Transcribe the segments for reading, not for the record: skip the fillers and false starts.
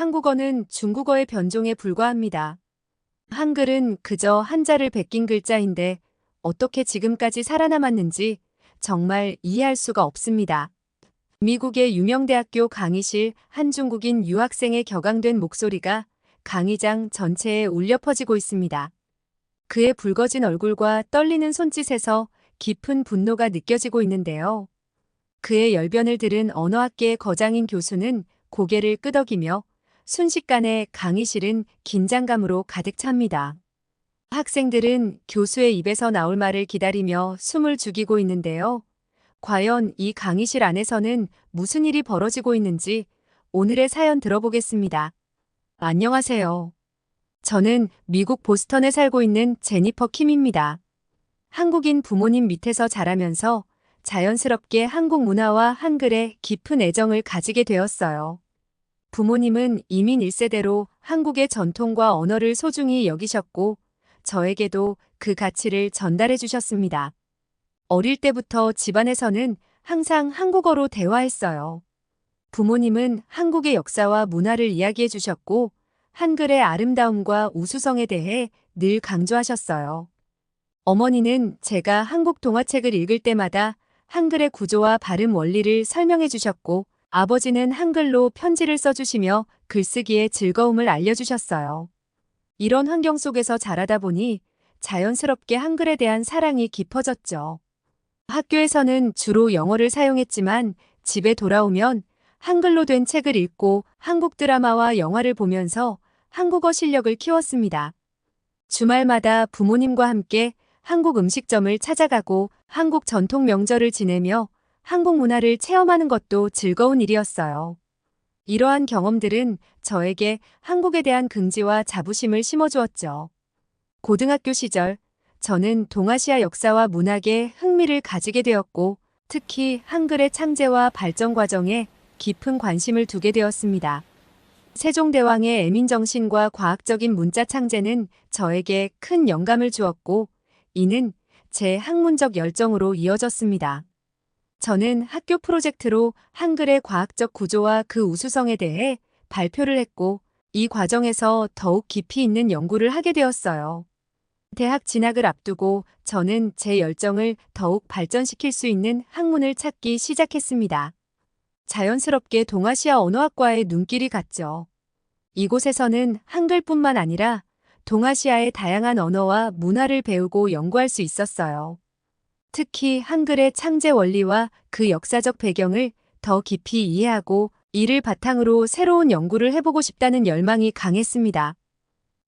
한국어는 중국어의 변종에 불과합니다. 한글은 그저 한자를 베낀 글자인데 어떻게 지금까지 살아남았는지 정말 이해할 수가 없습니다. 미국의 유명 대학교 강의실 한 중국인 유학생의 격앙된 목소리가 강의장 전체에 울려 퍼지고 있습니다. 그의 붉어진 얼굴과 떨리는 손짓에서 깊은 분노가 느껴지고 있는데요. 그의 열변을 들은 언어학계의 거장인 교수는 고개를 끄덕이며 순식간에 강의실은 긴장감으로 가득 찹니다. 학생들은 교수의 입에서 나올 말을 기다리며 숨을 죽이고 있는데요. 과연 이 강의실 안에서는 무슨 일이 벌어지고 있는지 오늘의 사연 들어보겠습니다. 안녕하세요. 저는 미국 보스턴에 살고 있는 제니퍼 킴입니다. 한국인 부모님 밑에서 자라면서 자연스럽게 한국 문화와 한글에 깊은 애정을 가지게 되었어요. 부모님은 이민 1세대로 한국의 전통과 언어를 소중히 여기셨고 저에게도 그 가치를 전달해 주셨습니다. 어릴 때부터 집안에서는 항상 한국어로 대화했어요. 부모님은 한국의 역사와 문화를 이야기해 주셨고 한글의 아름다움과 우수성에 대해 늘 강조하셨어요. 어머니는 제가 한국 동화책을 읽을 때마다 한글의 구조와 발음 원리를 설명해 주셨고 아버지는 한글로 편지를 써주시며 글쓰기의 즐거움을 알려주셨어요. 이런 환경 속에서 자라다 보니 자연스럽게 한글에 대한 사랑이 깊어졌죠. 학교에서는 주로 영어를 사용했지만 집에 돌아오면 한글로 된 책을 읽고 한국 드라마와 영화를 보면서 한국어 실력을 키웠습니다. 주말마다 부모님과 함께 한국 음식점을 찾아가고 한국 전통 명절을 지내며 한국 문화를 체험하는 것도 즐거운 일이었어요. 이러한 경험들은 저에게 한국에 대한 긍지와 자부심을 심어주었죠. 고등학교 시절, 저는 동아시아 역사와 문학에 흥미를 가지게 되었고, 특히 한글의 창제와 발전 과정에 깊은 관심을 두게 되었습니다. 세종대왕의 애민정신과 과학적인 문자 창제는 저에게 큰 영감을 주었고, 이는 제 학문적 열정으로 이어졌습니다. 저는 학교 프로젝트로 한글의 과학적 구조와 그 우수성에 대해 발표를 했고, 이 과정에서 더욱 깊이 있는 연구를 하게 되었어요. 대학 진학을 앞두고 저는 제 열정을 더욱 발전시킬 수 있는 학문을 찾기 시작했습니다. 자연스럽게 동아시아 언어학과에 눈길이 갔죠. 이곳에서는 한글뿐만 아니라 동아시아의 다양한 언어와 문화를 배우고 연구할 수 있었어요. 특히 한글의 창제 원리와 그 역사적 배경을 더 깊이 이해하고 이를 바탕으로 새로운 연구를 해보고 싶다는 열망이 강했습니다.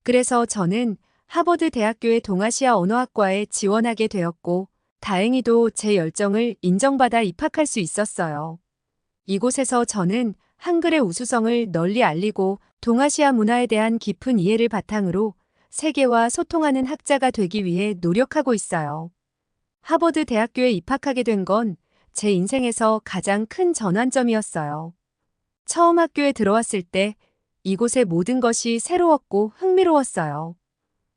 그래서 저는 하버드 대학교의 동아시아 언어학과에 지원하게 되었고 다행히도 제 열정을 인정받아 입학할 수 있었어요. 이곳에서 저는 한글의 우수성을 널리 알리고 동아시아 문화에 대한 깊은 이해를 바탕으로 세계와 소통하는 학자가 되기 위해 노력하고 있어요. 하버드 대학교에 입학하게 된 건 제 인생에서 가장 큰 전환점이었어요. 처음 학교에 들어왔을 때 이곳의 모든 것이 새로웠고 흥미로웠어요.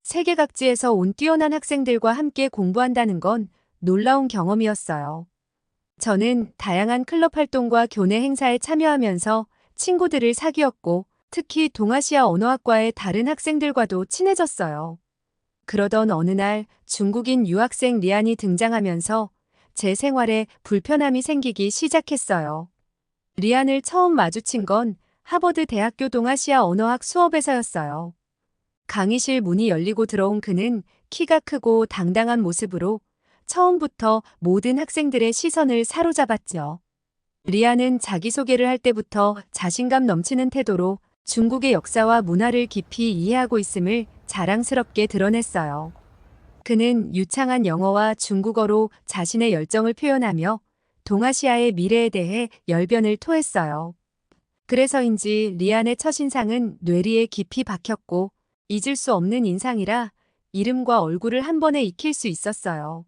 세계 각지에서 온 뛰어난 학생들과 함께 공부한다는 건 놀라운 경험이었어요. 저는 다양한 클럽 활동과 교내 행사에 참여하면서 친구들을 사귀었고 특히 동아시아 언어학과의 다른 학생들과도 친해졌어요. 그러던 어느 날 중국인 유학생 리안이 등장하면서 제 생활에 불편함이 생기기 시작했어요. 리안을 처음 마주친 건 하버드 대학교 동아시아 언어학 수업에서였어요. 강의실 문이 열리고 들어온 그는 키가 크고 당당한 모습으로 처음부터 모든 학생들의 시선을 사로잡았죠. 리안은 자기소개를 할 때부터 자신감 넘치는 태도로 중국의 역사와 문화를 깊이 이해하고 있음을 자랑스럽게 드러냈어요. 그는 유창한 영어와 중국어로 자신의 열정을 표현하며 동아시아의 미래에 대해 열변을 토했어요. 그래서인지 리안의 첫인상은 뇌리에 깊이 박혔고 잊을 수 없는 인상이라 이름과 얼굴을 한 번에 익힐 수 있었어요.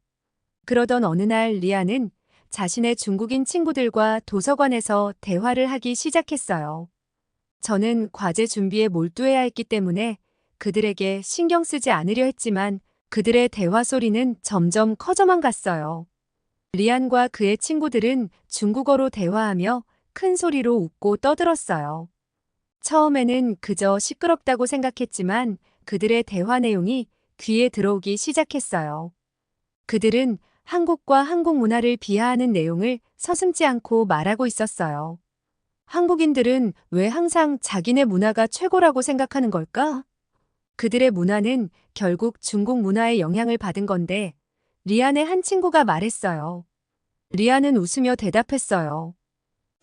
그러던 어느 날 리안은 자신의 중국인 친구들과 도서관에서 대화를 하기 시작했어요. 저는 과제 준비에 몰두해야 했기 때문에 그들에게 신경 쓰지 않으려 했지만 그들의 대화 소리는 점점 커져만 갔어요. 리안과 그의 친구들은 중국어로 대화하며 큰 소리로 웃고 떠들었어요. 처음에는 그저 시끄럽다고 생각했지만 그들의 대화 내용이 귀에 들어오기 시작했어요. 그들은 한국과 한국 문화를 비하하는 내용을 서슴지 않고 말하고 있었어요. 한국인들은 왜 항상 자기네 문화가 최고라고 생각하는 걸까? 그들의 문화는 결국 중국 문화의 영향을 받은 건데, 리안의 한 친구가 말했어요. 리안은 웃으며 대답했어요.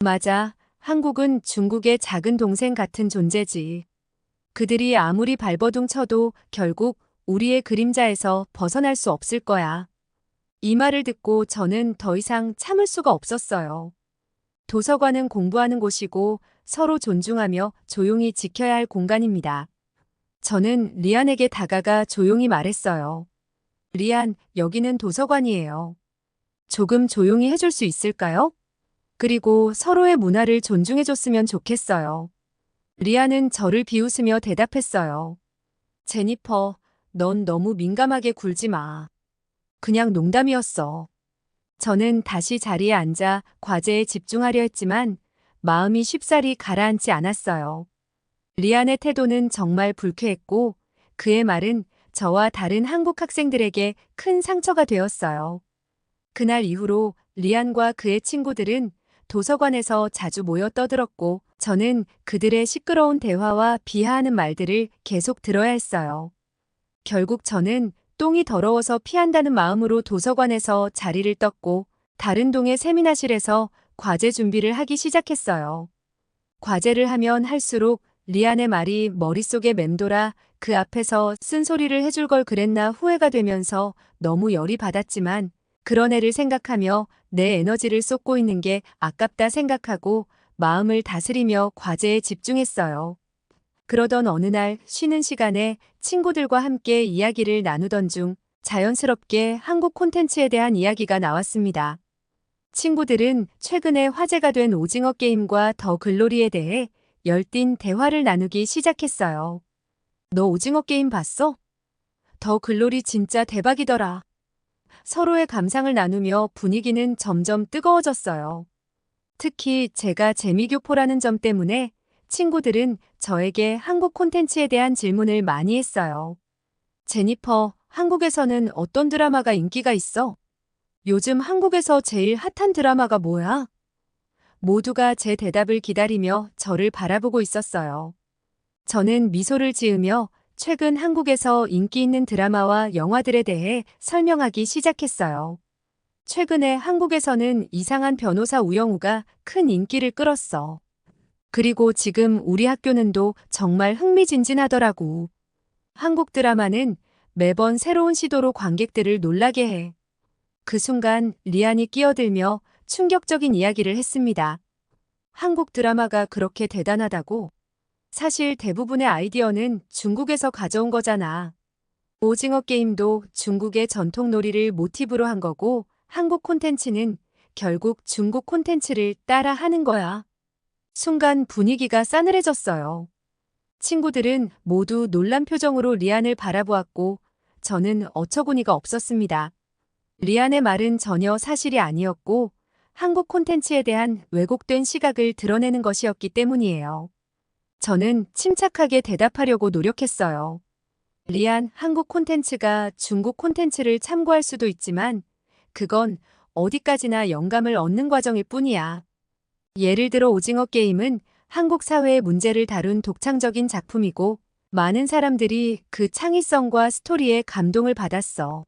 맞아, 한국은 중국의 작은 동생 같은 존재지. 그들이 아무리 발버둥 쳐도 결국 우리의 그림자에서 벗어날 수 없을 거야. 이 말을 듣고 저는 더 이상 참을 수가 없었어요. 도서관은 공부하는 곳이고 서로 존중하며 조용히 지켜야 할 공간입니다. 저는 리안에게 다가가 조용히 말했어요. 리안, 여기는 도서관이에요. 조금 조용히 해줄 수 있을까요? 그리고 서로의 문화를 존중해줬으면 좋겠어요. 리안은 저를 비웃으며 대답했어요. 제니퍼, 넌 너무 민감하게 굴지 마. 그냥 농담이었어. 저는 다시 자리에 앉아 과제에 집중하려 했지만 마음이 쉽사리 가라앉지 않았어요. 리안의 태도는 정말 불쾌했고 그의 말은 저와 다른 한국 학생들에게 큰 상처가 되었어요. 그날 이후로 리안과 그의 친구들은 도서관에서 자주 모여 떠들었고 저는 그들의 시끄러운 대화와 비하하는 말들을 계속 들어야 했어요. 결국 저는 똥이 더러워서 피한다는 마음으로 도서관에서 자리를 떴고 다른 동의 세미나실에서 과제 준비를 하기 시작했어요. 과제를 하면 할수록 리안의 말이 머릿속에 맴돌아 그 앞에서 쓴소리를 해줄 걸 그랬나 후회가 되면서 너무 열이 받았지만 그런 애를 생각하며 내 에너지를 쏟고 있는 게 아깝다 생각하고 마음을 다스리며 과제에 집중했어요. 그러던 어느 날 쉬는 시간에 친구들과 함께 이야기를 나누던 중 자연스럽게 한국 콘텐츠에 대한 이야기가 나왔습니다. 친구들은 최근에 화제가 된 오징어 게임과 더 글로리에 대해 열띤 대화를 나누기 시작했어요. 너 오징어 게임 봤어? 더 글로리 진짜 대박이더라. 서로의 감상을 나누며 분위기는 점점 뜨거워졌어요. 특히 제가 재미교포라는 점 때문에 친구들은 저에게 한국 콘텐츠에 대한 질문을 많이 했어요. 제니퍼, 한국에서는 어떤 드라마가 인기가 있어? 요즘 한국에서 제일 핫한 드라마가 뭐야? 모두가 제 대답을 기다리며 저를 바라보고 있었어요. 저는 미소를 지으며 최근 한국에서 인기 있는 드라마와 영화들에 대해 설명하기 시작했어요. 최근에 한국에서는 이상한 변호사 우영우가 큰 인기를 끌었어. 그리고 지금 우리 학교는도 정말 흥미진진하더라고. 한국 드라마는 매번 새로운 시도로 관객들을 놀라게 해. 그 순간 리안이 끼어들며 충격적인 이야기를 했습니다. 한국 드라마가 그렇게 대단하다고? 사실 대부분의 아이디어는 중국에서 가져온 거잖아. 오징어 게임도 중국의 전통 놀이를 모티브로 한 거고 한국 콘텐츠는 결국 중국 콘텐츠를 따라 하는 거야. 순간 분위기가 싸늘해졌어요. 친구들은 모두 놀란 표정으로 리안을 바라보았고 저는 어처구니가 없었습니다. 리안의 말은 전혀 사실이 아니었고 한국 콘텐츠에 대한 왜곡된 시각을 드러내는 것이었기 때문이에요. 저는 침착하게 대답하려고 노력했어요. 리안, 한국 콘텐츠가 중국 콘텐츠를 참고할 수도 있지만 그건 어디까지나 영감을 얻는 과정일 뿐이야. 예를 들어 오징어 게임은 한국 사회의 문제를 다룬 독창적인 작품이고 많은 사람들이 그 창의성과 스토리에 감동을 받았어.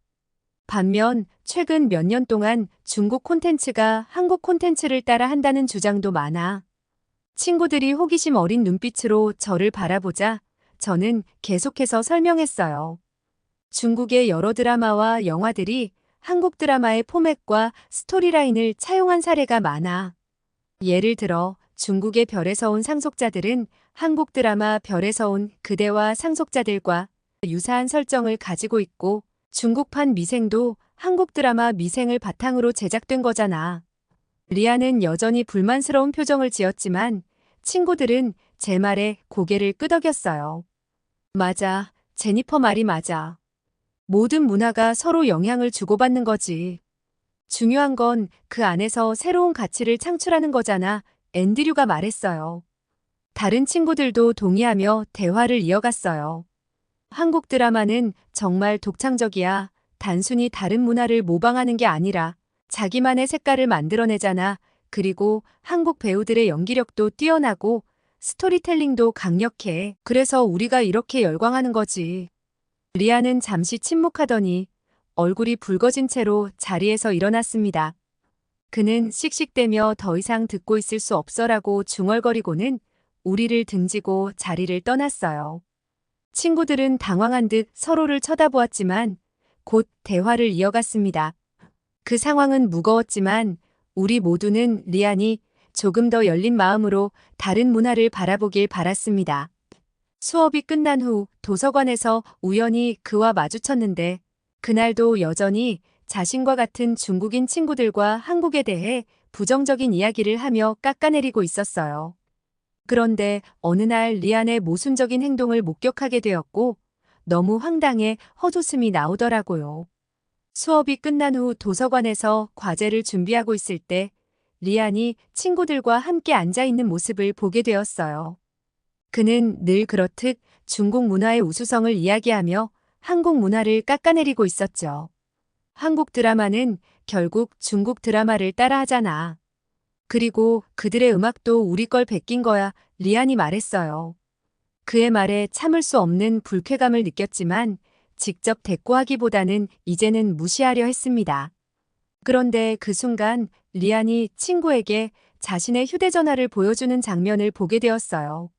반면 최근 몇 년 동안 중국 콘텐츠가 한국 콘텐츠를 따라 한다는 주장도 많아. 친구들이 호기심 어린 눈빛으로 저를 바라보자 저는 계속해서 설명했어요. 중국의 여러 드라마와 영화들이 한국 드라마의 포맷과 스토리라인을 차용한 사례가 많아. 예를 들어 중국의 별에서 온 상속자들은 한국 드라마 별에서 온 그대와 상속자들과 유사한 설정을 가지고 있고 중국판 미생도 한국 드라마 미생을 바탕으로 제작된 거잖아. 리아는 여전히 불만스러운 표정을 지었지만 친구들은 제 말에 고개를 끄덕였어요. 맞아, 제니퍼 말이 맞아. 모든 문화가 서로 영향을 주고받는 거지. 중요한 건 그 안에서 새로운 가치를 창출하는 거잖아. 앤드류가 말했어요. 다른 친구들도 동의하며 대화를 이어갔어요. 한국 드라마는 정말 독창적이야. 단순히 다른 문화를 모방하는 게 아니라 자기만의 색깔을 만들어내잖아. 그리고 한국 배우들의 연기력도 뛰어나고 스토리텔링도 강력해. 그래서 우리가 이렇게 열광하는 거지. 리아는 잠시 침묵하더니 얼굴이 붉어진 채로 자리에서 일어났습니다. 그는 씩씩대며 더 이상 듣고 있을 수 없어라고 중얼거리고는 우리를 등지고 자리를 떠났어요. 친구들은 당황한 듯 서로를 쳐다보았지만 곧 대화를 이어갔습니다. 그 상황은 무거웠지만 우리 모두는 리안이 조금 더 열린 마음으로 다른 문화를 바라보길 바랐습니다. 수업이 끝난 후 도서관에서 우연히 그와 마주쳤는데 그날도 여전히 자신과 같은 중국인 친구들과 한국에 대해 부정적인 이야기를 하며 깎아내리고 있었어요. 그런데 어느 날 리안의 모순적인 행동을 목격하게 되었고 너무 황당해 헛웃음이 나오더라고요. 수업이 끝난 후 도서관에서 과제를 준비하고 있을 때 리안이 친구들과 함께 앉아 있는 모습을 보게 되었어요. 그는 늘 그렇듯 중국 문화의 우수성을 이야기하며 한국 문화를 깎아내리고 있었죠. 한국 드라마는 결국 중국 드라마를 따라하잖아. 그리고 그들의 음악도 우리 걸 베낀 거야, 리안이 말했어요. 그의 말에 참을 수 없는 불쾌감을 느꼈지만 직접 대꾸하기보다는 이제는 무시하려 했습니다. 그런데 그 순간 리안이 친구에게 자신의 휴대전화를 보여주는 장면을 보게 되었어요.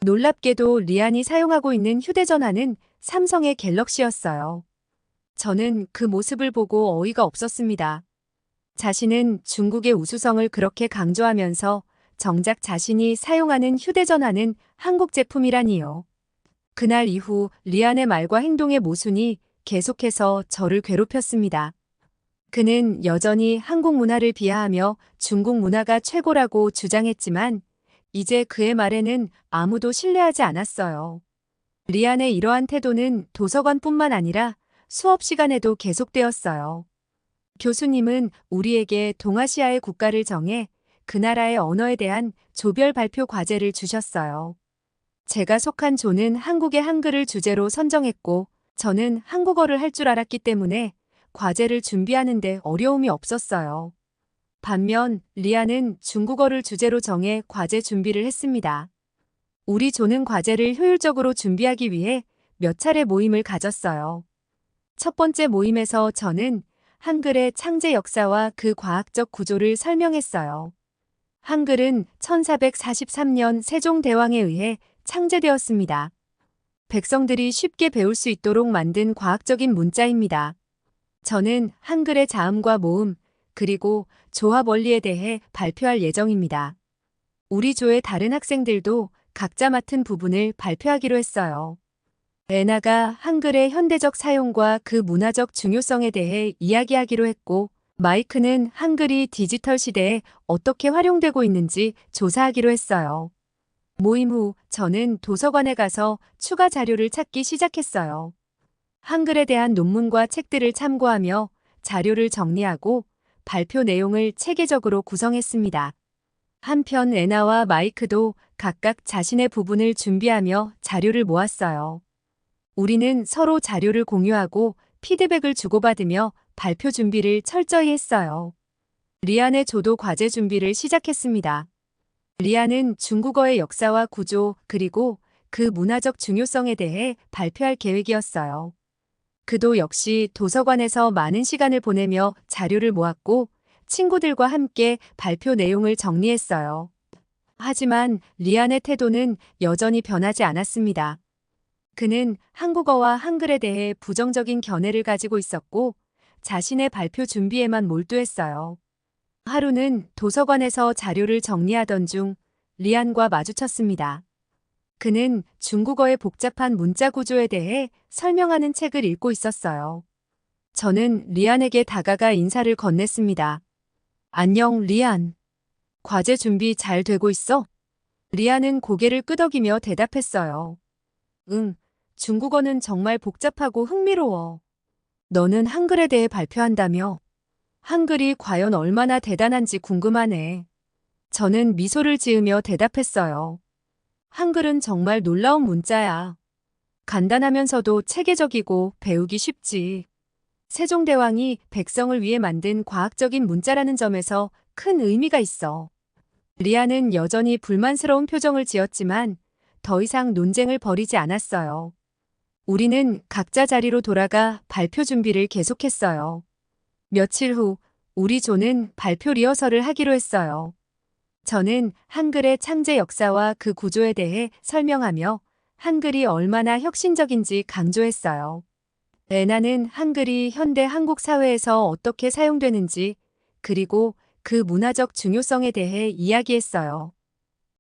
놀랍게도 리안이 사용하고 있는 휴대전화는 삼성의 갤럭시였어요. 저는 그 모습을 보고 어이가 없었습니다. 자신은 중국의 우수성을 그렇게 강조하면서 정작 자신이 사용하는 휴대전화는 한국 제품이라니요. 그날 이후 리안의 말과 행동의 모순이 계속해서 저를 괴롭혔습니다. 그는 여전히 한국 문화를 비하하며 중국 문화가 최고라고 주장했지만 이제 그의 말에는 아무도 신뢰하지 않았어요. 리안의 이러한 태도는 도서관뿐만 아니라 수업 시간에도 계속되었어요. 교수님은 우리에게 동아시아의 국가를 정해 그 나라의 언어에 대한 조별 발표 과제를 주셨어요. 제가 속한 조는 한국의 한글을 주제로 선정했고 저는 한국어를 할 줄 알았기 때문에 과제를 준비하는데 어려움이 없었어요. 반면 리아는 중국어를 주제로 정해 과제 준비를 했습니다. 우리 조는 과제를 효율적으로 준비하기 위해 몇 차례 모임을 가졌어요. 첫 번째 모임에서 저는 한글의 창제 역사와 그 과학적 구조를 설명했어요. 한글은 1443년 세종대왕에 의해 창제되었습니다. 백성들이 쉽게 배울 수 있도록 만든 과학적인 문자입니다. 저는 한글의 자음과 모음, 그리고 조합 원리에 대해 발표할 예정입니다. 우리 조의 다른 학생들도 각자 맡은 부분을 발표하기로 했어요. 애나가 한글의 현대적 사용과 그 문화적 중요성에 대해 이야기하기로 했고, 마이크는 한글이 디지털 시대에 어떻게 활용되고 있는지 조사하기로 했어요. 모임 후 저는 도서관에 가서 추가 자료를 찾기 시작했어요. 한글에 대한 논문과 책들을 참고하며 자료를 정리하고 발표 내용을 체계적으로 구성했습니다. 한편 애나와 마이크도 각각 자신의 부분을 준비하며 자료를 모았어요. 우리는 서로 자료를 공유하고 피드백을 주고받으며 발표 준비를 철저히 했어요. 리안의 조도 과제 준비를 시작했습니다. 리안은 중국어의 역사와 구조 그리고 그 문화적 중요성에 대해 발표할 계획이었어요. 그도 역시 도서관에서 많은 시간을 보내며 자료를 모았고 친구들과 함께 발표 내용을 정리했어요. 하지만 리안의 태도는 여전히 변하지 않았습니다. 그는 한국어와 한글에 대해 부정적인 견해를 가지고 있었고 자신의 발표 준비에만 몰두했어요. 하루는 도서관에서 자료를 정리하던 중 리안과 마주쳤습니다. 그는 중국어의 복잡한 문자 구조에 대해 설명하는 책을 읽고 있었어요. 저는 리안에게 다가가 인사를 건넸습니다. 안녕, 리안. 과제 준비 잘 되고 있어? 리안은 고개를 끄덕이며 대답했어요. 응, 중국어는 정말 복잡하고 흥미로워. 너는 한글에 대해 발표한다며? 한글이 과연 얼마나 대단한지 궁금하네. 저는 미소를 지으며 대답했어요. 한글은 정말 놀라운 문자야. 간단하면서도 체계적이고 배우기 쉽지. 세종대왕이 백성을 위해 만든 과학적인 문자라는 점에서 큰 의미가 있어. 리아는 여전히 불만스러운 표정을 지었지만 더 이상 논쟁을 벌이지 않았어요. 우리는 각자 자리로 돌아가 발표 준비를 계속했어요. 며칠 후 우리 조는 발표 리허설을 하기로 했어요. 저는 한글의 창제 역사와 그 구조에 대해 설명하며 한글이 얼마나 혁신적인지 강조했어요. 레나는 한글이 현대 한국 사회에서 어떻게 사용되는지, 그리고 그 문화적 중요성에 대해 이야기했어요.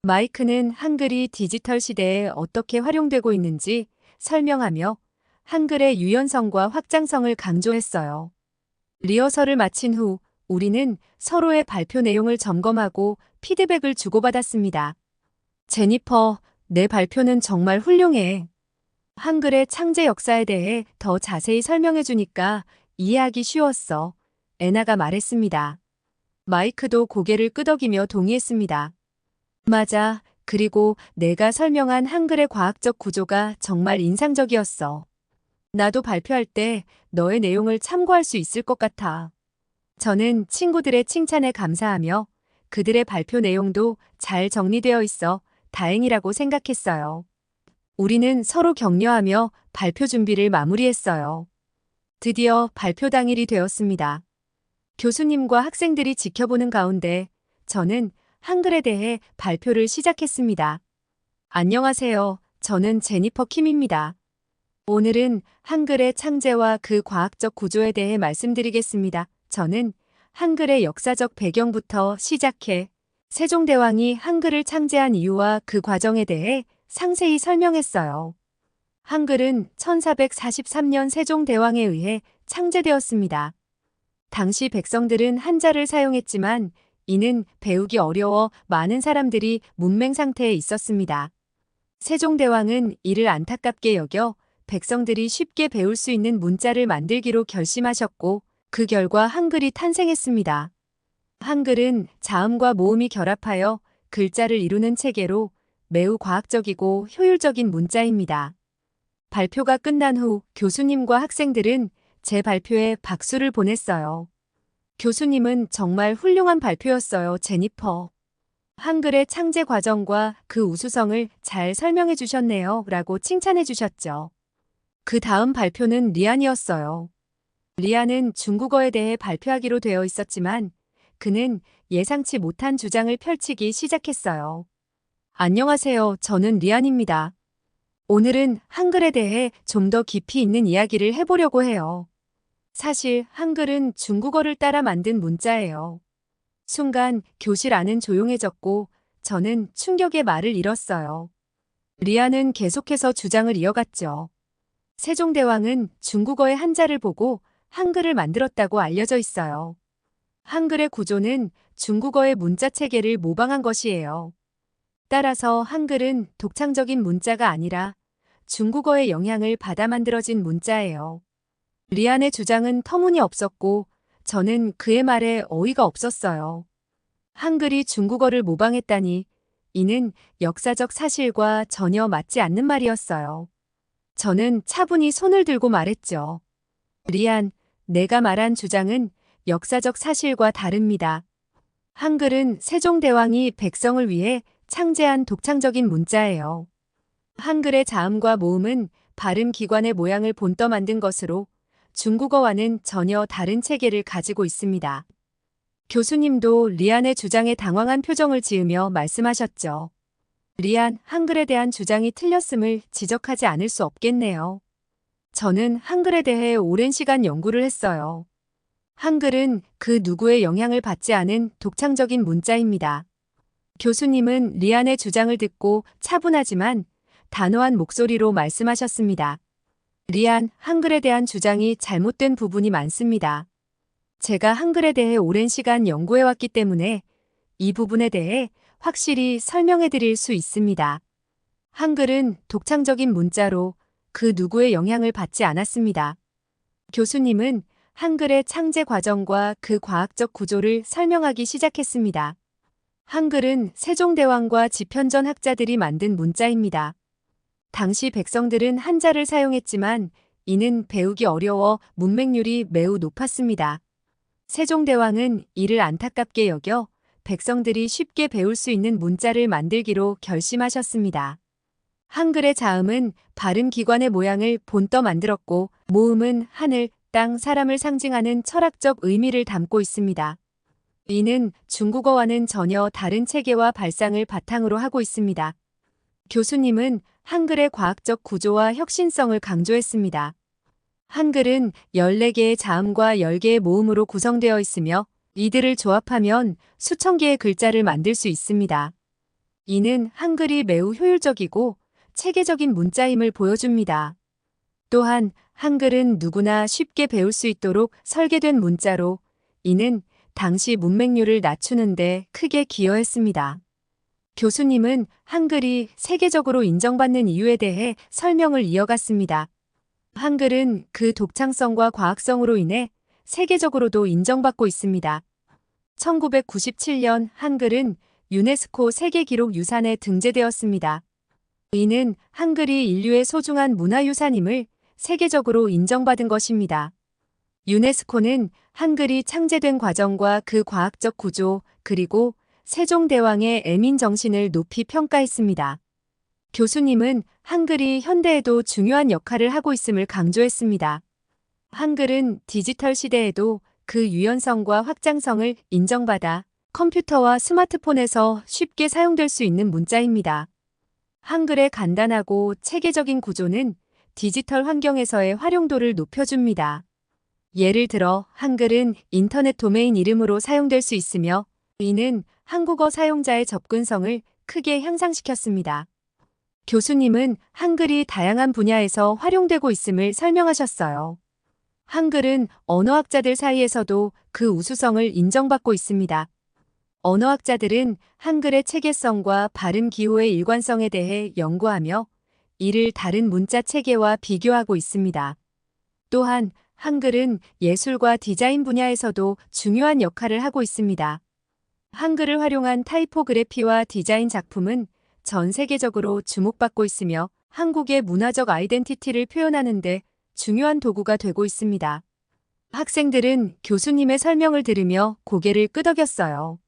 마이크는 한글이 디지털 시대에 어떻게 활용되고 있는지 설명하며 한글의 유연성과 확장성을 강조했어요. 리허설을 마친 후 우리는 서로의 발표 내용을 점검하고 피드백을 주고받았습니다. 제니퍼, 내 발표는 정말 훌륭해. 한글의 창제 역사에 대해 더 자세히 설명해 주니까 이해하기 쉬웠어. 애나가 말했습니다. 마이크도 고개를 끄덕이며 동의했습니다. 맞아. 그리고 내가 설명한 한글의 과학적 구조가 정말 인상적이었어. 나도 발표할 때 너의 내용을 참고할 수 있을 것 같아. 저는 친구들의 칭찬에 감사하며 그들의 발표 내용도 잘 정리되어 있어 다행이라고 생각했어요. 우리는 서로 격려하며 발표 준비를 마무리했어요. 드디어 발표 당일이 되었습니다. 교수님과 학생들이 지켜보는 가운데 저는 한글에 대해 발표를 시작했습니다. 안녕하세요. 저는 제니퍼 킴입니다. 오늘은 한글의 창제와 그 과학적 구조에 대해 말씀드리겠습니다. 저는 한글의 역사적 배경부터 시작해 세종대왕이 한글을 창제한 이유와 그 과정에 대해 상세히 설명했어요. 한글은 1443년 세종대왕에 의해 창제되었습니다. 당시 백성들은 한자를 사용했지만 이는 배우기 어려워 많은 사람들이 문맹 상태에 있었습니다. 세종대왕은 이를 안타깝게 여겨 백성들이 쉽게 배울 수 있는 문자를 만들기로 결심하셨고 그 결과 한글이 탄생했습니다. 한글은 자음과 모음이 결합하여 글자를 이루는 체계로 매우 과학적이고 효율적인 문자입니다. 발표가 끝난 후 교수님과 학생들은 제 발표에 박수를 보냈어요. 교수님은 정말 훌륭한 발표였어요, 제니퍼. 한글의 창제 과정과 그 우수성을 잘 설명해 주셨네요, 라고 칭찬해 주셨죠. 그 다음 발표는 리안이었어요. 리안은 중국어에 대해 발표하기로 되어 있었지만 그는 예상치 못한 주장을 펼치기 시작했어요. 안녕하세요. 저는 리안입니다. 오늘은 한글에 대해 좀 더 깊이 있는 이야기를 해보려고 해요. 사실 한글은 중국어를 따라 만든 문자예요. 순간 교실 안은 조용해졌고 저는 충격의 말을 잃었어요. 리안은 계속해서 주장을 이어갔죠. 세종대왕은 중국어의 한자를 보고 한글을 만들었다고 알려져 있어요. 한글의 구조는 중국어의 문자 체계를 모방한 것이에요. 따라서 한글은 독창적인 문자가 아니라 중국어의 영향을 받아 만들어진 문자예요. 리안의 주장은 터무니없었고 저는 그의 말에 어이가 없었어요. 한글이 중국어를 모방했다니 이는 역사적 사실과 전혀 맞지 않는 말이었어요. 저는 차분히 손을 들고 말했죠. 리안, 내가 말한 주장은 역사적 사실과 다릅니다. 한글은 세종대왕이 백성을 위해 창제한 독창적인 문자예요. 한글의 자음과 모음은 발음 기관의 모양을 본떠 만든 것으로 중국어와는 전혀 다른 체계를 가지고 있습니다. 교수님도 리안의 주장에 당황한 표정을 지으며 말씀하셨죠. 리안, 한글에 대한 주장이 틀렸음을 지적하지 않을 수 없겠네요. 저는 한글에 대해 오랜 시간 연구를 했어요. 한글은 그 누구의 영향을 받지 않은 독창적인 문자입니다. 교수님은 리안의 주장을 듣고 차분하지만 단호한 목소리로 말씀하셨습니다. 리안, 한글에 대한 주장이 잘못된 부분이 많습니다. 제가 한글에 대해 오랜 시간 연구해왔기 때문에 이 부분에 대해 확실히 설명해 드릴 수 있습니다. 한글은 독창적인 문자로 그 누구의 영향을 받지 않았습니다. 교수님은 한글의 창제 과정과 그 과학적 구조를 설명하기 시작했습니다. 한글은 세종대왕과 집현전 학자들이 만든 문자입니다. 당시 백성들은 한자를 사용했지만 이는 배우기 어려워 문맹률이 매우 높았습니다. 세종대왕은 이를 안타깝게 여겨 백성들이 쉽게 배울 수 있는 문자를 만들기로 결심하셨습니다. 한글의 자음은 발음 기관의 모양을 본떠 만들었고 모음은 하늘, 땅, 사람을 상징하는 철학적 의미를 담고 있습니다. 이는 중국어와는 전혀 다른 체계와 발상을 바탕으로 하고 있습니다. 교수님은 한글의 과학적 구조와 혁신성을 강조했습니다. 한글은 14개의 자음과 10개의 모음으로 구성되어 있으며 이들을 조합하면 수천 개의 글자를 만들 수 있습니다. 이는 한글이 매우 효율적이고 체계적인 문자임을 보여줍니다. 또한 한글은 누구나 쉽게 배울 수 있도록 설계된 문자로 이는 당시 문맹률을 낮추는 데 크게 기여했습니다. 교수님은 한글이 세계적으로 인정받는 이유에 대해 설명을 이어갔습니다. 한글은 그 독창성과 과학성으로 인해 세계적으로도 인정받고 있습니다. 1997년 한글은 유네스코 세계기록유산에 등재되었습니다. 이는 한글이 인류의 소중한 문화유산임을 세계적으로 인정받은 것입니다. 유네스코는 한글이 창제된 과정과 그 과학적 구조 그리고 세종대왕의 애민 정신을 높이 평가했습니다. 교수님은 한글이 현대에도 중요한 역할을 하고 있음을 강조했습니다. 한글은 디지털 시대에도 그 유연성과 확장성을 인정받아 컴퓨터와 스마트폰에서 쉽게 사용될 수 있는 문자입니다. 한글의 간단하고 체계적인 구조는 디지털 환경에서의 활용도를 높여줍니다. 예를 들어 한글은 인터넷 도메인 이름으로 사용될 수 있으며 이는 한국어 사용자의 접근성을 크게 향상시켰습니다. 교수님은 한글이 다양한 분야에서 활용되고 있음을 설명하셨어요. 한글은 언어학자들 사이에서도 그 우수성을 인정받고 있습니다. 언어학자들은 한글의 체계성과 발음 기호의 일관성에 대해 연구하며 이를 다른 문자 체계와 비교하고 있습니다. 또한 한글은 예술과 디자인 분야에서도 중요한 역할을 하고 있습니다. 한글을 활용한 타이포그래피와 디자인 작품은 전 세계적으로 주목받고 있으며 한국의 문화적 아이덴티티를 표현하는 데 중요한 도구가 되고 있습니다. 학생들은 교수님의 설명을 들으며 고개를 끄덕였어요.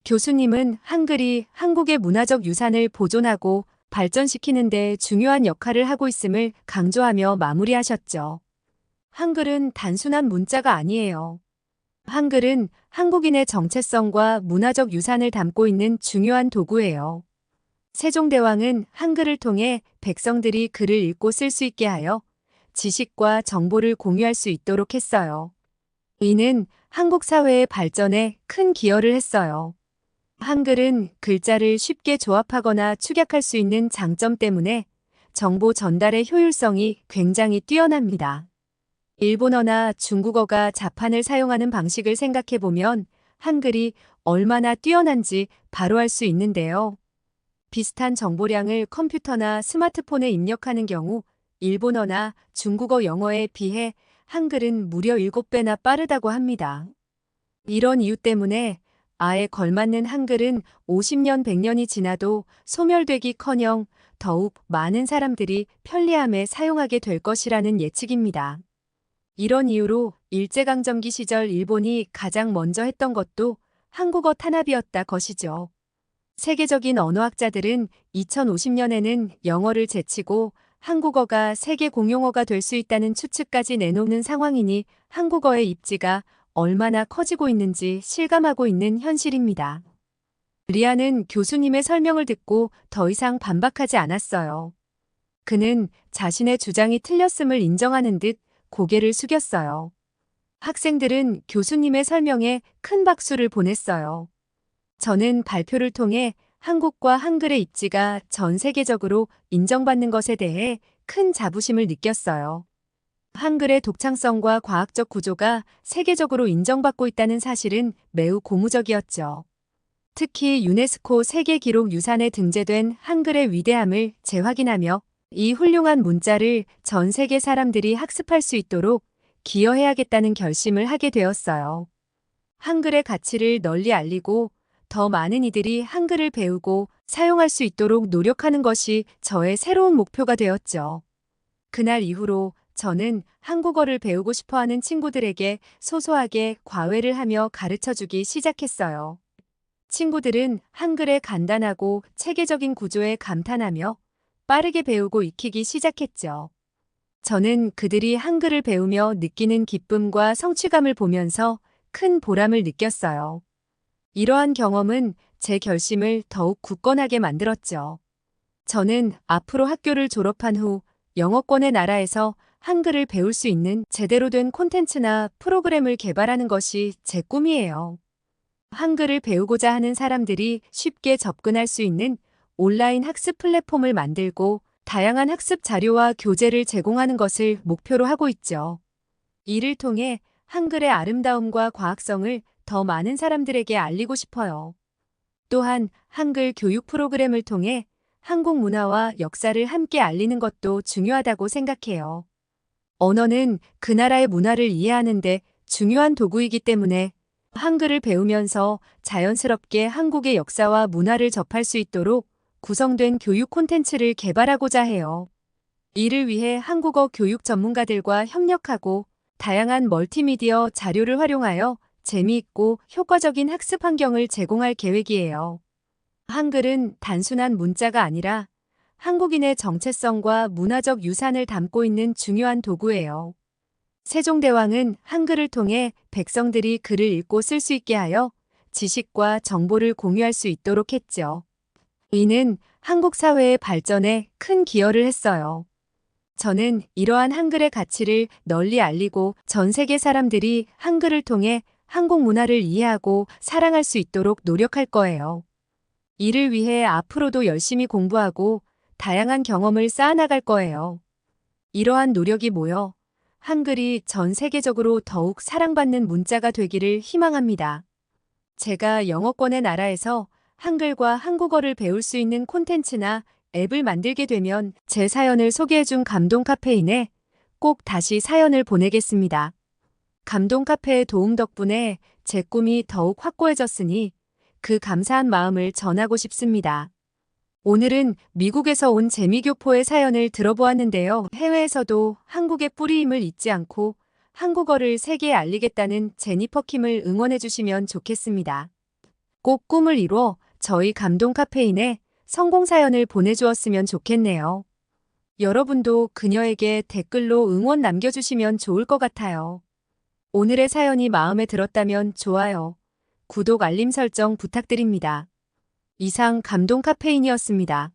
교수님은 한글이 한국의 문화적 유산을 보존하고 발전시키는 데 중요한 역할을 하고 있음을 강조하며 마무리하셨죠. 한글은 단순한 문자가 아니에요. 한글은 한국인의 정체성과 문화적 유산을 담고 있는 중요한 도구예요. 세종대왕은 한글을 통해 백성들이 글을 읽고 쓸 수 있게 하여 지식과 정보를 공유할 수 있도록 했어요. 이는 한국 사회의 발전에 큰 기여를 했어요. 한글은 글자를 쉽게 조합하거나 축약할 수 있는 장점 때문에 정보 전달의 효율성이 굉장히 뛰어납니다. 일본어나 중국어가 자판을 사용하는 방식을 생각해보면 한글이 얼마나 뛰어난지 바로 알 수 있는데요. 비슷한 정보량을 컴퓨터나 스마트폰에 입력하는 경우 일본어나 중국어 영어에 비해 한글은 무려 7배나 빠르다고 합니다. 이런 이유 때문에 아에 걸맞는 한글은 50년, 100년이 지나도 소멸되기커녕 더욱 많은 사람들이 편리함에 사용하게 될 것이라는 예측입니다. 이런 이유로 일제강점기 시절 일본이 가장 먼저 했던 것도 한국어 탄압이었다 것이죠. 세계적인 언어학자들은 2050년에는 영어를 제치고 한국어가 세계 공용어가 될 수 있다는 추측까지 내놓는 상황이니 한국어의 입지가 얼마나 커지고 있는지 실감하고 있는 현실입니다. 리아는 교수님의 설명을 듣고 더 이상 반박하지 않았어요. 그는 자신의 주장이 틀렸음을 인정하는 듯 고개를 숙였어요. 학생들은 교수님의 설명에 큰 박수를 보냈어요. 저는 발표를 통해 한국과 한글의 입지가 전 세계적으로 인정받는 것에 대해 큰 자부심을 느꼈어요. 한글의 독창성과 과학적 구조가 세계적으로 인정받고 있다는 사실은 매우 고무적이었죠. 특히 유네스코 세계기록유산에 등재된 한글의 위대함을 재확인하며 이 훌륭한 문자를 전 세계 사람들이 학습할 수 있도록 기여해야겠다는 결심을 하게 되었어요. 한글의 가치를 널리 알리고 더 많은 이들이 한글을 배우고 사용할 수 있도록 노력하는 것이 저의 새로운 목표가 되었죠. 그날 이후로 저는 한국어를 배우고 싶어 하는 친구들에게 소소하게 과외를 하며 가르쳐 주기 시작했어요. 친구들은 한글의 간단하고 체계적인 구조에 감탄하며 빠르게 배우고 익히기 시작했죠. 저는 그들이 한글을 배우며 느끼는 기쁨과 성취감을 보면서 큰 보람을 느꼈어요. 이러한 경험은 제 결심을 더욱 굳건하게 만들었죠. 저는 앞으로 학교를 졸업한 후 영어권의 나라에서 한글을 배울 수 있는 제대로 된 콘텐츠나 프로그램을 개발하는 것이 제 꿈이에요. 한글을 배우고자 하는 사람들이 쉽게 접근할 수 있는 온라인 학습 플랫폼을 만들고 다양한 학습 자료와 교재를 제공하는 것을 목표로 하고 있죠. 이를 통해 한글의 아름다움과 과학성을 더 많은 사람들에게 알리고 싶어요. 또한 한글 교육 프로그램을 통해 한국 문화와 역사를 함께 알리는 것도 중요하다고 생각해요. 언어는 그 나라의 문화를 이해하는 데 중요한 도구이기 때문에 한글을 배우면서 자연스럽게 한국의 역사와 문화를 접할 수 있도록 구성된 교육 콘텐츠를 개발하고자 해요. 이를 위해 한국어 교육 전문가들과 협력하고 다양한 멀티미디어 자료를 활용하여 재미있고 효과적인 학습 환경을 제공할 계획이에요. 한글은 단순한 문자가 아니라 한국인의 정체성과 문화적 유산을 담고 있는 중요한 도구예요. 세종대왕은 한글을 통해 백성들이 글을 읽고 쓸 수 있게 하여 지식과 정보를 공유할 수 있도록 했죠. 이는 한국 사회의 발전에 큰 기여를 했어요. 저는 이러한 한글의 가치를 널리 알리고 전 세계 사람들이 한글을 통해 한국 문화를 이해하고 사랑할 수 있도록 노력할 거예요. 이를 위해 앞으로도 열심히 공부하고 다양한 경험을 쌓아나갈 거예요. 이러한 노력이 모여 한글이 전 세계적으로 더욱 사랑받는 문자가 되기를 희망합니다. 제가 영어권의 나라에서 한글과 한국어를 배울 수 있는 콘텐츠나 앱을 만들게 되면 제 사연을 소개해준 감동 카페인에 꼭 다시 사연을 보내겠습니다. 감동 카페의 도움 덕분에 제 꿈이 더욱 확고해졌으니 그 감사한 마음을 전하고 싶습니다. 오늘은 미국에서 온 재미교포의 사연을 들어보았는데요. 해외에서도 한국의 뿌리임을 잊지 않고 한국어를 세계에 알리겠다는 제니퍼 킴을 응원해 주시면 좋겠습니다. 꼭 꿈을 이뤄 저희 감동 카페인에 성공 사연을 보내주었으면 좋겠네요. 여러분도 그녀에게 댓글로 응원 남겨주시면 좋을 것 같아요. 오늘의 사연이 마음에 들었다면 좋아요, 구독, 알림 설정 부탁드립니다. 이상 감동 카페인이었습니다.